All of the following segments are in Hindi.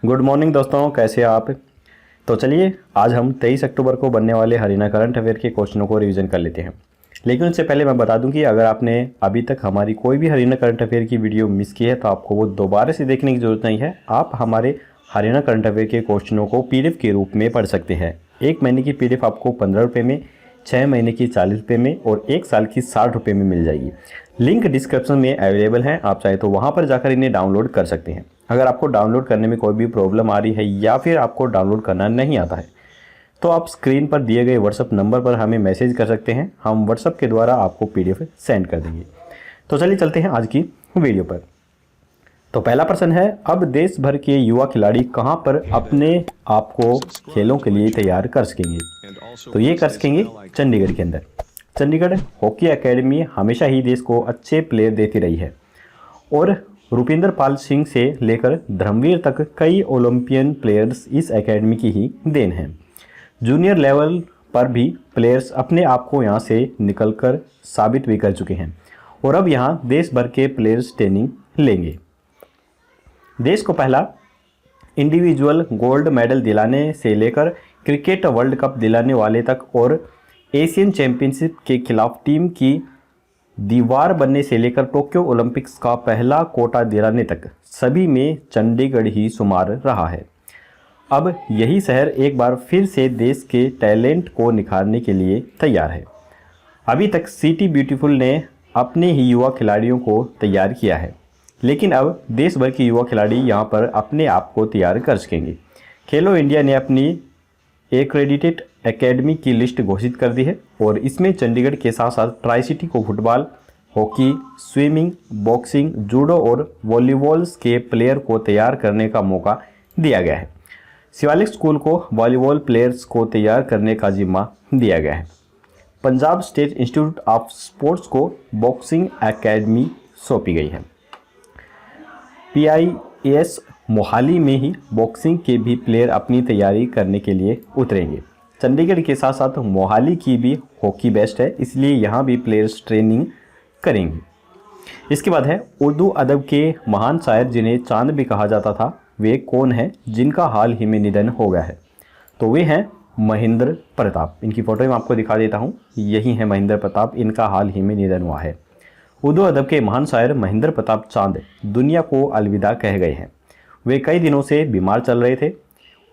गुड मॉर्निंग दोस्तों, कैसे हैं आप। तो चलिए आज हम 23 अक्टूबर को बनने वाले हरियाणा करंट अफेयर के क्वेश्चनों को रिवीजन कर लेते हैं। लेकिन उससे पहले मैं बता दूं कि अगर आपने अभी तक हमारी कोई भी हरियाणा करंट अफेयर की वीडियो मिस की है तो आपको वो दोबारा से देखने की ज़रूरत नहीं है। आप हमारे हरियाणा करंट अफेयर के क्वेश्चनों को PDF के रूप में पढ़ सकते हैं। 1 महीने की PDF आपको 15 रुपये में, 6 महीने की 40 रुपये में और 1 साल की 60 रुपये में मिल जाएगी। लिंक डिस्क्रिप्शन में अवेलेबल है, आप चाहे तो वहाँ पर जाकर इन्हें डाउनलोड कर सकते हैं। अगर आपको डाउनलोड करने में कोई भी प्रॉब्लम आ रही है या फिर आपको डाउनलोड करना नहीं आता है तो आप स्क्रीन पर दिए गए व्हाट्सएप नंबर पर हमें मैसेज कर सकते हैं। हम व्हाट्सएप के द्वारा आपको PDF सेंड कर देंगे। तो चलिए चलते हैं आज की वीडियो पर। तो पहला प्रश्न है, अब देश भर के युवा खिलाड़ी कहां पर अपने आप को खेलों के लिए तैयार कर सकेंगे। तो ये कर सकेंगे चंडीगढ़ के अंदर। चंडीगढ़ हॉकी एकेडमी हमेशा ही देश को अच्छे प्लेयर देती रही है और रुपिंदर पाल सिंह से लेकर धर्मवीर तक कई ओलंपियन प्लेयर्स इस एकेडमी की ही देन हैं। जूनियर लेवल पर भी प्लेयर्स अपने आप को यहाँ से निकलकर साबित भी कर चुके हैं और अब यहाँ देश भर के प्लेयर्स ट्रेनिंग लेंगे। देश को पहला इंडिविजुअल गोल्ड मेडल दिलाने से लेकर क्रिकेट वर्ल्ड कप दिलाने वाले तक और एशियन चैंपियनशिप के खिलाफ टीम की दीवार बनने से लेकर टोक्यो ओलंपिक्स का पहला कोटा दिलाने तक सभी में चंडीगढ़ ही शुमार रहा है। अब यही शहर एक बार फिर से देश के टैलेंट को निखारने के लिए तैयार है। अभी तक सिटी ब्यूटीफुल ने अपने ही युवा खिलाड़ियों को तैयार किया है, लेकिन अब देश भर के युवा खिलाड़ी यहां पर अपने आप को तैयार कर सकेंगे। खेलो इंडिया ने अपनी एक्रेडिटेड एकेडमी की लिस्ट घोषित कर दी है और इसमें चंडीगढ़ के साथ साथ ट्राई सिटी को football, hockey, swimming, boxing, judo और वॉलीबॉल के प्लेयर को तैयार करने का मौका दिया गया है। शिवालिक स्कूल को वॉलीबॉल प्लेयर्स को तैयार करने का जिम्मा दिया गया है। Punjab state institute of sports को बॉक्सिंग एकेडमी सौंपी गई है। PIAS मोहाली में ही बॉक्सिंग के भी प्लेयर अपनी तैयारी करने के लिए उतरेंगे। चंडीगढ़ के साथ साथ मोहाली की भी हॉकी बेस्ट है, इसलिए यहाँ भी प्लेयर्स ट्रेनिंग करेंगे। इसके बाद है उर्दू अदब के महान शायर जिन्हें चांद भी कहा जाता था, वे कौन है जिनका हाल ही में निधन हो गया है। तो वे हैं महेंद्र प्रताप। इनकी फ़ोटो मैं आपको दिखा देता हूँ, यही है महेंद्र प्रताप, इनका हाल ही में निधन हुआ है। उर्दू अदब के महान शायर महेंद्र प्रताप चांद दुनिया को अलविदा कह गए हैं। वे कई दिनों से बीमार चल रहे थे।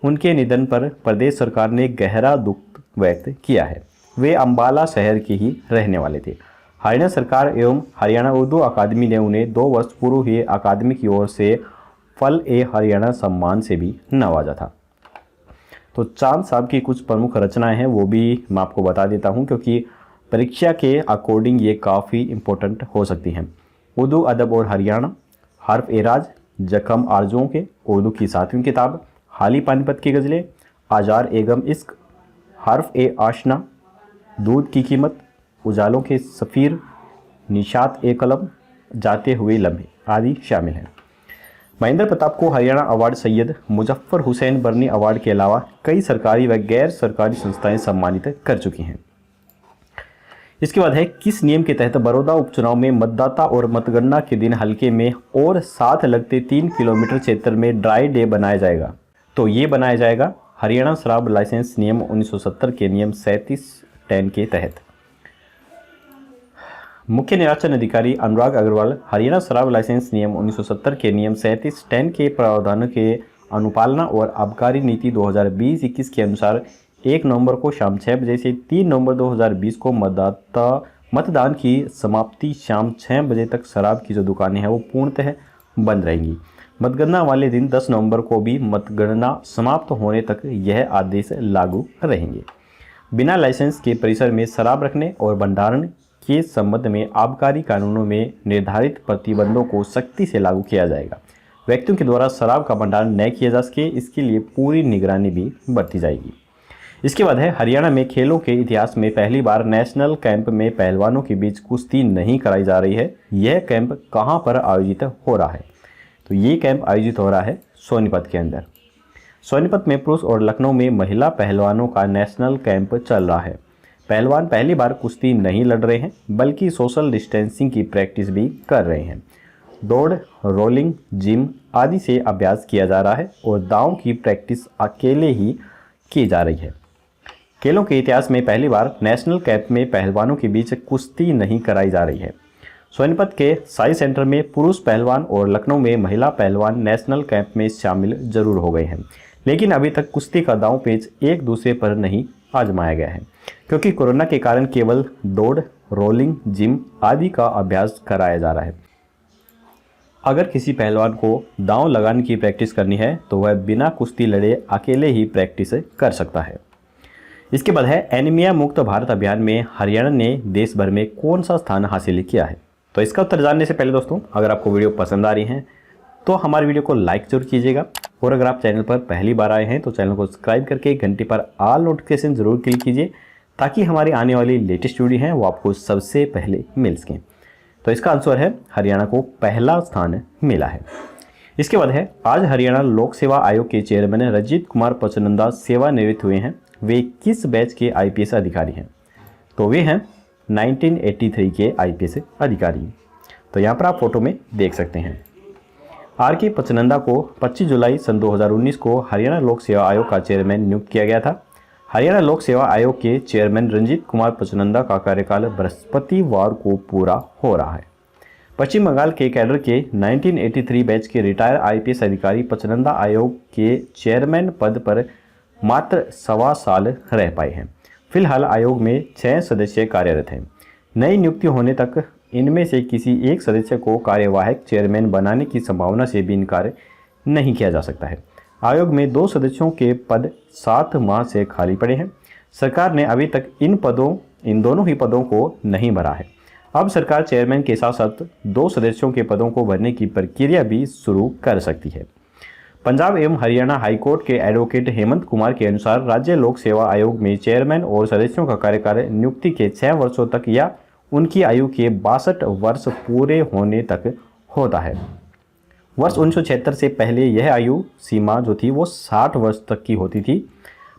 उनके निधन पर प्रदेश सरकार ने गहरा दुख व्यक्त किया है। वे अंबाला शहर के ही रहने वाले थे। हरियाणा सरकार एवं हरियाणा उर्दू अकादमी ने उन्हें 2 वर्ष पूर्व ही अकादमी की ओर से फल-ए-हरियाणा सम्मान से भी नवाजा था। तो चांद साहब की कुछ प्रमुख रचनाएं हैं, वो भी मैं आपको बता देता हूं क्योंकि परीक्षा के अकॉर्डिंग ये काफ़ी इम्पोर्टेंट हो सकती हैं। उर्दू अदब और हरियाणा, हर्फ-ए-राज, जख्म आरजुओं के, उर्दू की 7वीं किताब, हाली पानीपत की गज़लें, आजार एगम इश्क, हर्फ-ए-आशना, दूध की कीमत, उजालों के सफ़ीर, निशात-ए-कलम, जाते हुए लम्हे आदि शामिल हैं। महेंद्र प्रताप को हरियाणा अवार्ड, सैयद मुजफ्फर हुसैन बर्नी अवार्ड के अलावा कई सरकारी व गैर सरकारी संस्थाएं सम्मानित कर चुकी हैं। इसके बाद है, किस नियम के तहत बड़ौदा उपचुनाव में मतदाता और मतगणना के दिन हलके में और साथ लगते 3 किलोमीटर क्षेत्र में ड्राई डे बनाया जाएगा। तो ये बनाया जाएगा हरियाणा शराब लाइसेंस नियम 1970 के नियम 37(10) के तहत। मुख्य निर्वाचन अधिकारी अनुराग अग्रवाल हरियाणा शराब लाइसेंस नियम 1970 के नियम 37(10) के प्रावधानों के अनुपालना और आबकारी नीति 2020-21 के अनुसार 1 नवंबर को शाम 6 बजे से 3 नवंबर 2020 को मतदान की समाप्ति शाम 6 बजे तक शराब की जो दुकानें हैं वो पूर्णतः बंद रहेंगी। मतगणना वाले दिन 10 नवंबर को भी मतगणना समाप्त होने तक यह आदेश लागू रहेंगे। बिना लाइसेंस के परिसर में शराब रखने और भंडारण के संबंध में आबकारी कानूनों में निर्धारित प्रतिबंधों को सख्ती से लागू किया जाएगा। व्यक्तियों के द्वारा शराब का भंडारण न किया जा सके, इसके लिए पूरी निगरानी भी बरती जाएगी। इसके बाद है, हरियाणा में खेलों के इतिहास में पहली बार नेशनल कैंप में पहलवानों के बीच कुश्ती नहीं कराई जा रही है। यह कैंप कहां पर आयोजित हो रहा है। तो ये कैंप आयोजित हो रहा है सोनीपत के अंदर। सोनीपत में पुरुष और लखनऊ में महिला पहलवानों का नेशनल कैंप चल रहा है। पहलवान पहली बार कुश्ती नहीं लड़ रहे हैं बल्कि सोशल डिस्टेंसिंग की प्रैक्टिस भी कर रहे हैं। दौड़, रोलिंग, जिम आदि से अभ्यास किया जा रहा है और दांव की प्रैक्टिस अकेले ही की जा रही है। खेलों के इतिहास में पहली बार नेशनल कैंप में पहलवानों के बीच कुश्ती नहीं कराई जा रही है। सोनीपत के साई सेंटर में पुरुष पहलवान और लखनऊ में महिला पहलवान नेशनल कैंप में शामिल जरूर हो गए हैं, लेकिन अभी तक कुश्ती का दांव पेच एक दूसरे पर नहीं आजमाया गया है, क्योंकि कोरोना के कारण केवल दौड़, रोलिंग, जिम आदि का अभ्यास कराया जा रहा है। अगर किसी पहलवान को दांव लगाने की प्रैक्टिस करनी है तो वह बिना कुश्ती लड़े अकेले ही प्रैक्टिस कर सकता है। इसके बाद है एनीमिया मुक्त भारत अभियान में हरियाणा ने देश भर में कौन सा स्थान हासिल किया है। तो इसका उत्तर जानने से पहले दोस्तों, अगर आपको वीडियो पसंद आ रही है तो हमारे वीडियो को लाइक जरूर कीजिएगा, और अगर आप चैनल पर पहली बार आए हैं तो चैनल को सब्सक्राइब करके घंटी पर ऑल नोटिफिकेशन जरूर क्लिक कीजिए, ताकि हमारी आने वाली लेटेस्ट वीडियो हैं वो आपको सबसे पहले मिल सकें। तो इसका आंसर है हरियाणा को पहला स्थान मिला है। इसके बाद है आज हरियाणा लोक सेवा आयोग के चेयरमैन रंजीत कुमार पचनंदा सेवानिवृत्त हुए हैं। वे किस बैच के IPS अधिकारी हैं? तो वे हैं 1983 के IPS अधिकारी। तो यहाँ पर आप फोटो में देख सकते हैं। RK पचनंदा को 25 जुलाई सन 2019 को हरियाणा लोक सेवा आयोग का चेयरमैन नियुक्त किया गया था। हरियाणा लोक सेवा आयोग के चेयरमैन रंजीत कुमार पचनंदा का कार्यकाल बृहस्पतिवार को पूरा हो रहा है। पश्चिम बंगाल के कैडर के 1983 बैच के रिटायर IPS अधिकारी पचनंदा आयोग के चेयरमैन पद पर मात्र 1.25 साल रह पाए हैं। फिलहाल आयोग में 6 सदस्य कार्यरत हैं। नई नियुक्ति होने तक इनमें से किसी एक सदस्य को कार्यवाहक चेयरमैन बनाने की संभावना से भी इनकार नहीं किया जा सकता है। आयोग में 2 सदस्यों के पद 7 माह से खाली पड़े हैं। सरकार ने अभी तक इन दोनों ही पदों को नहीं भरा है। अब सरकार चेयरमैन के साथ साथ 2 सदस्यों के पदों को भरने की प्रक्रिया भी शुरू कर सकती है। पंजाब एवं हरियाणा हाईकोर्ट के एडवोकेट हेमंत कुमार के अनुसार राज्य लोक सेवा आयोग में चेयरमैन और सदस्यों का कार्यकाल नियुक्ति के 6 वर्षों तक या उनकी आयु के 62 वर्ष पूरे होने तक होता है। वर्ष 1976 से पहले यह आयु सीमा जो थी वो 60 वर्ष तक की होती थी।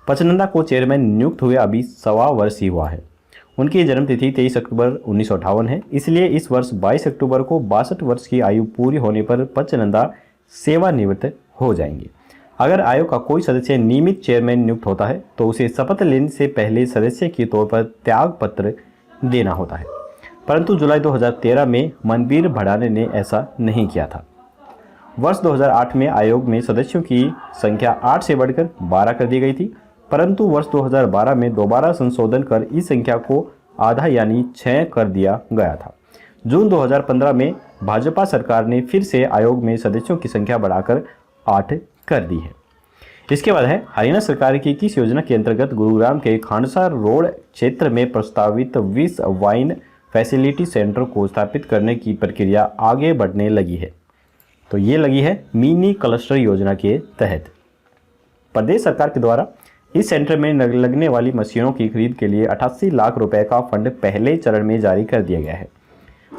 पचनंदा को चेयरमैन नियुक्त हुए अभी 1.25 वर्ष ही हुआ है। उनकी जन्मतिथि 23 अक्टूबर 1958 है, इसलिए इस वर्ष 22 अक्टूबर को 62 वर्ष की आयु पूरी होने पर पचनंदा सेवानिवृत्त हो जाएंगे। अगर आयोग का कोई सदस्य नियमित चेयरमैन नियुक्त होता है तो उसे शपथ लेने से पहले सदस्य के तौर पर त्याग पत्र देना होता है, परंतु जुलाई 2013 में मनबीर भड़ाने ने ऐसा नहीं किया था। वर्ष 2008 में आयोग में सदस्यों की संख्या 8 से बढ़कर 12 कर दी गई थी, परंतु वर्ष 2012 में दोबारा संशोधन कर इस संख्या को आधा यानी 6 कर दिया गया था। जून 2015 में भाजपा सरकार ने फिर से आयोग में सदस्यों की संख्या बढ़ाकर 8 कर दी है। इसके बाद है हरियाणा सरकार की किस योजना के अंतर्गत गुरुग्राम के खांडसा रोड क्षेत्र में प्रस्तावित 20 वाइन फैसिलिटी सेंटर को स्थापित करने की प्रक्रिया आगे बढ़ने लगी है। तो ये लगी है मिनी क्लस्टर योजना के तहत। प्रदेश सरकार के द्वारा इस सेंटर में लगने वाली मशीनों की खरीद के लिए 88 लाख रुपए का फंड पहले चरण में जारी कर दिया गया है।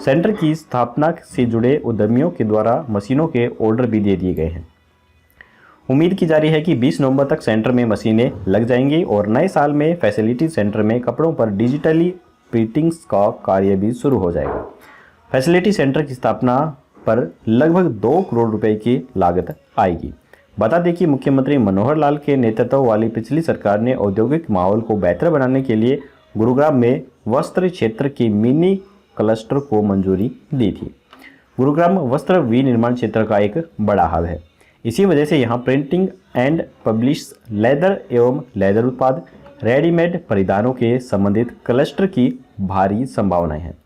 सेंटर की स्थापना से जुड़े उद्यमियों के द्वारा मशीनों के ऑर्डर भी दे दिए गए हैं। उम्मीद की जा रही है कि 20 नवंबर तक सेंटर में मशीनें लग जाएंगी और नए साल में फैसिलिटी सेंटर में कपड़ों पर डिजिटली प्रिंटिंग्स का कार्य भी शुरू हो जाएगा। फैसिलिटी सेंटर की स्थापना पर लगभग 2 करोड़ रुपए की लागत आएगी। बता दें कि मुख्यमंत्री मनोहर लाल के नेतृत्व वाली पिछली सरकार ने औद्योगिक माहौल को बेहतर बनाने के लिए गुरुग्राम में वस्त्र क्षेत्र के मिनी क्लस्टर को मंजूरी दी थी। गुरुग्राम वस्त्र विनिर्माण क्षेत्र का एक बड़ा हब है। इसी वजह से यहाँ प्रिंटिंग एंड पब्लिश, लेदर एवं लेदर उत्पाद, रेडीमेड परिधानों के संबंधित क्लस्टर की भारी संभावनाएं हैं।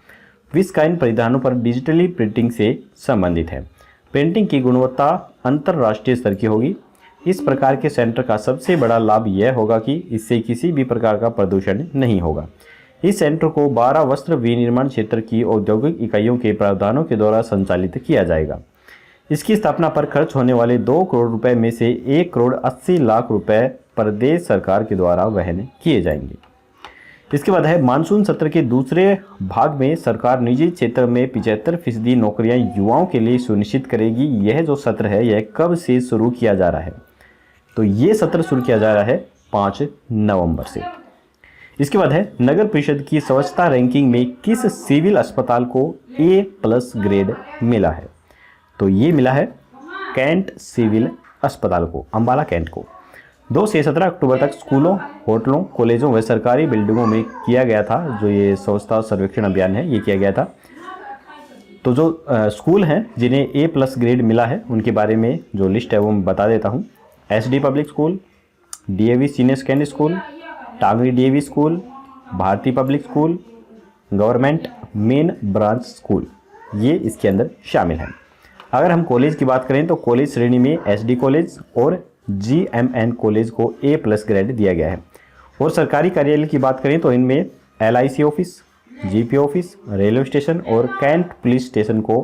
विस्काइन परिधानों पर डिजिटली प्रिंटिंग से संबंधित है। प्रिंटिंग की गुणवत्ता अंतर्राष्ट्रीय स्तर की होगी। इस प्रकार के सेंटर का सबसे बड़ा लाभ यह होगा कि इससे किसी भी प्रकार का प्रदूषण नहीं होगा। इस सेंटर को 12 वस्त्र विनिर्माण क्षेत्र की औद्योगिक इकाइयों के प्रावधानों के द्वारा संचालित किया जाएगा। इसकी स्थापना पर खर्च होने वाले 2 करोड़ रुपए में से 1 करोड़ 80 लाख रुपए प्रदेश सरकार के द्वारा वहन किए जाएंगे। इसके बाद है मानसून सत्र के दूसरे भाग में सरकार निजी क्षेत्र में 75% नौकरियां युवाओं के लिए सुनिश्चित करेगी। यह जो सत्र है यह कब से शुरू किया जा रहा है? तो ये सत्र शुरू किया जा रहा है 5 नवंबर से। इसके बाद है नगर परिषद की स्वच्छता रैंकिंग में किस सिविल अस्पताल को A+ ग्रेड मिला है? तो ये मिला है कैंट सिविल अस्पताल को, अम्बाला कैंट को। 2 से 17 अक्टूबर तक स्कूलों, होटलों, कॉलेजों व सरकारी बिल्डिंगों में किया गया था। जो ये स्वच्छता सर्वेक्षण अभियान है ये किया गया था। तो जो स्कूल हैं जिन्हें A+ ग्रेड मिला है उनके बारे में जो लिस्ट है वो मैं बता देता हूँ। SD public school, DAV senior secondary school, Tangri DAV school, Bharti public school, government main branch school, ये इसके अंदर शामिल हैं। अगर हम कॉलेज की बात करें तो कॉलेज श्रेणी में SD कॉलेज और GMN कॉलेज को A+ ग्रेड दिया गया है। और सरकारी कार्यालय की बात करें तो इनमें LIC office, GP office, railway station और कैंट पुलिस स्टेशन को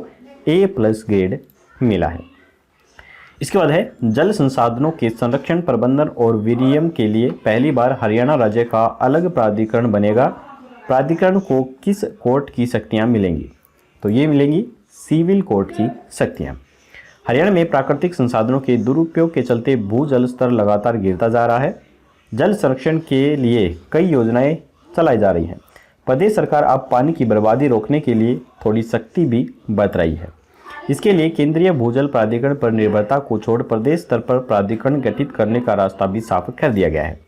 A+ ग्रेड मिला है। इसके बाद है जल संसाधनों के संरक्षण, प्रबंधन और विनियमन के लिए पहली बार हरियाणा राज्य का अलग प्राधिकरण बनेगा। प्राधिकरण को किस कोर्ट की शक्तियाँ मिलेंगी? तो ये मिलेंगी सिविल कोर्ट की शक्तियाँ। हरियाणा में प्राकृतिक संसाधनों के दुरुपयोग के चलते भूजल स्तर लगातार गिरता जा रहा है। जल संरक्षण के लिए कई योजनाएं चलाई जा रही हैं। प्रदेश सरकार अब पानी की बर्बादी रोकने के लिए थोड़ी सख्ती भी बरत रही है। इसके लिए केंद्रीय भूजल प्राधिकरण पर निर्भरता को छोड़ प्रदेश स्तर पर प्राधिकरण गठित करने का रास्ता भी साफ कर दिया गया है।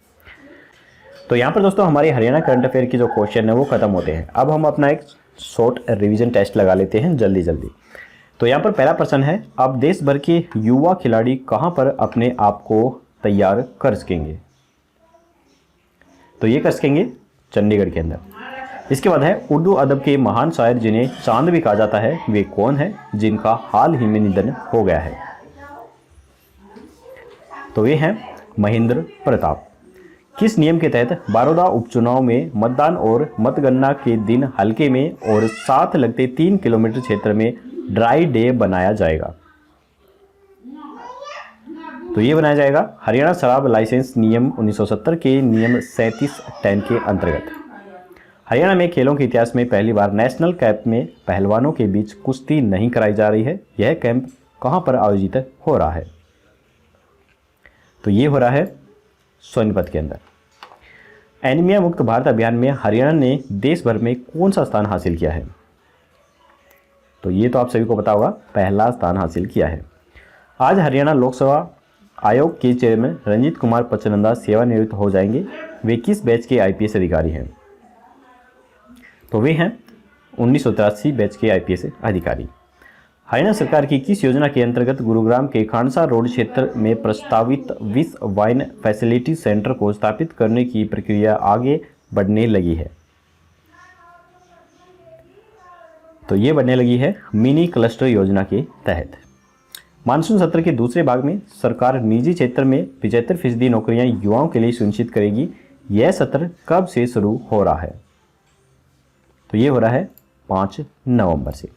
तो यहाँ पर दोस्तों हमारे हरियाणा करंट अफेयर के जो क्वेश्चन है वो खत्म होते हैं। अब हम अपना एक शॉर्ट रिवीजन टेस्ट लगा लेते हैं जल्दी जल्दी। तो यहाँ पर पहला प्रश्न है, अब देश भर के युवा खिलाड़ी कहाँ पर अपने आप को तैयार कर सकेंगे? तो ये कर सकेंगे चंडीगढ़ के अंदर। इसके बाद है उर्दू अदब के महान शायर जिन्हें चांद भी कहा जाता है वे कौन है जिनका हाल ही में निधन हो गया है? तो ये हैं महेंद्र प्रताप। किस नियम के तहत बारोदा उपचुनाव में मतदान और मतगणना के दिन हलके में और साथ लगते 3 किलोमीटर क्षेत्र में ड्राई डे बनाया जाएगा? तो ये बनाया जाएगा हरियाणा शराब लाइसेंस नियम 1970 के नियम 37(10) के अंतर्गत। हरियाणा में खेलों के इतिहास में पहली बार नेशनल कैंप में पहलवानों के बीच कुश्ती नहीं कराई जा रही है। यह कैंप कहां पर आयोजित हो रहा है? तो ये हो रहा है सोनीपत के अंदर। एनीमिया मुक्त भारत अभियान में हरियाणा ने देश भर में कौन सा स्थान हासिल किया है? तो ये तो आप सभी को पता होगा, पहला स्थान हासिल किया है। आज हरियाणा लोकसेवा आयोग के चेयरमैन रंजीत कुमार पचनंदा सेवानिवृत्त हो जाएंगे। वे किस बैच के IPS अधिकारी हैं? तो वे हैं 1983 बैच के IPS अधिकारी। हरियाणा सरकार की किस योजना के अंतर्गत गुरुग्राम के खांडसा रोड क्षेत्र में प्रस्तावित विश्व वाइन फैसिलिटी सेंटर को स्थापित करने की प्रक्रिया आगे बढ़ने लगी है? तो ये बढ़ने लगी है मिनी क्लस्टर योजना के तहत। मानसून सत्र के दूसरे भाग में सरकार निजी क्षेत्र में 75% नौकरियां युवाओं के लिए सुनिश्चित करेगी। यह सत्र कब से शुरू हो रहा है? तो ये हो रहा है 5 नवंबर से।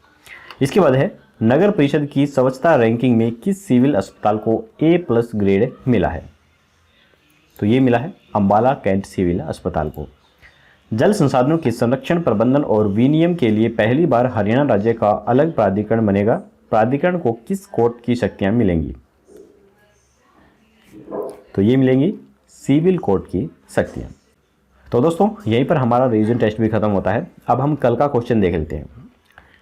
इसके बाद है नगर परिषद की स्वच्छता रैंकिंग में किस सिविल अस्पताल को A+ ग्रेड मिला है? तो ये मिला है अम्बाला कैंट सिविल अस्पताल को। जल संसाधनों के संरक्षण, प्रबंधन और विनियमन के लिए पहली बार हरियाणा राज्य का अलग प्राधिकरण बनेगा। प्राधिकरण को किस कोर्ट की शक्तियां मिलेंगी? तो ये मिलेंगी सिविल कोर्ट की शक्तियां। तो दोस्तों यहीं पर हमारा रिवीजन टेस्ट भी खत्म होता है। अब हम कल का क्वेश्चन देख लेते हैं।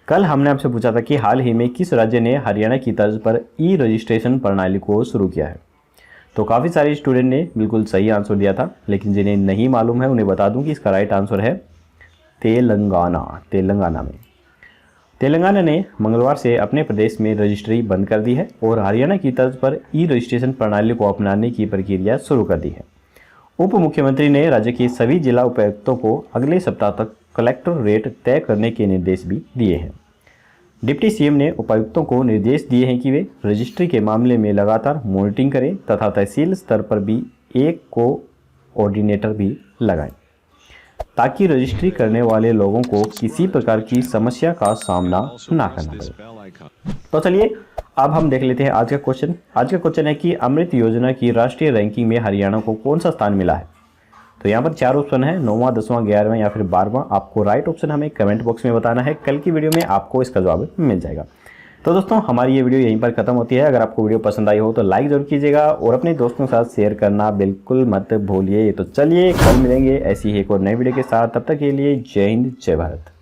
कल हमने आपसे पूछा था कि हाल ही में किस राज्य ने हरियाणा की तर्ज पर ई-रजिस्ट्रेशन प्रणाली को शुरू किया है? तो काफ़ी सारे स्टूडेंट ने बिल्कुल सही आंसर दिया था, लेकिन जिन्हें नहीं मालूम है उन्हें बता दूं कि इसका राइट आंसर है तेलंगाना में। तेलंगाना ने मंगलवार से अपने प्रदेश में रजिस्ट्री बंद कर दी है और हरियाणा की तर्ज पर ई-रजिस्ट्रेशन प्रणाली को अपनाने की प्रक्रिया शुरू कर दी है। उप मुख्यमंत्री ने राज्य के सभी जिला उपायुक्तों को अगले सप्ताह तक कलेक्टर रेट तय करने के निर्देश भी दिए हैं। डिप्टी CM ने उपायुक्तों को निर्देश दिए हैं कि वे रजिस्ट्री के मामले में लगातार मॉनिटरिंग करें तथा तहसील स्तर पर भी एक कोऑर्डिनेटर भी लगाएं, ताकि रजिस्ट्री करने वाले लोगों को किसी प्रकार की समस्या का सामना ना करना पड़े। तो चलिए अब हम देख लेते हैं आज का क्वेश्चन। आज का क्वेश्चन है कि अमृत योजना की राष्ट्रीय रैंकिंग में हरियाणा को कौन सा स्थान मिला है? तो यहाँ पर 4 ऑप्शन है, 9वां, 10वां, 11वां या फिर 12वां। आपको राइट ऑप्शन हमें कमेंट बॉक्स में बताना है। कल की वीडियो में आपको इसका जवाब मिल जाएगा। तो दोस्तों हमारी ये वीडियो यहीं पर खत्म होती है। अगर आपको वीडियो पसंद आई हो तो लाइक जरूर कीजिएगा और अपने दोस्तों के साथ शेयर करना बिल्कुल मत भूलिए। तो चलिए कल मिलेंगे ऐसी ही एक और नई वीडियो के साथ। तब तक के लिए जय हिंद, जय भारत।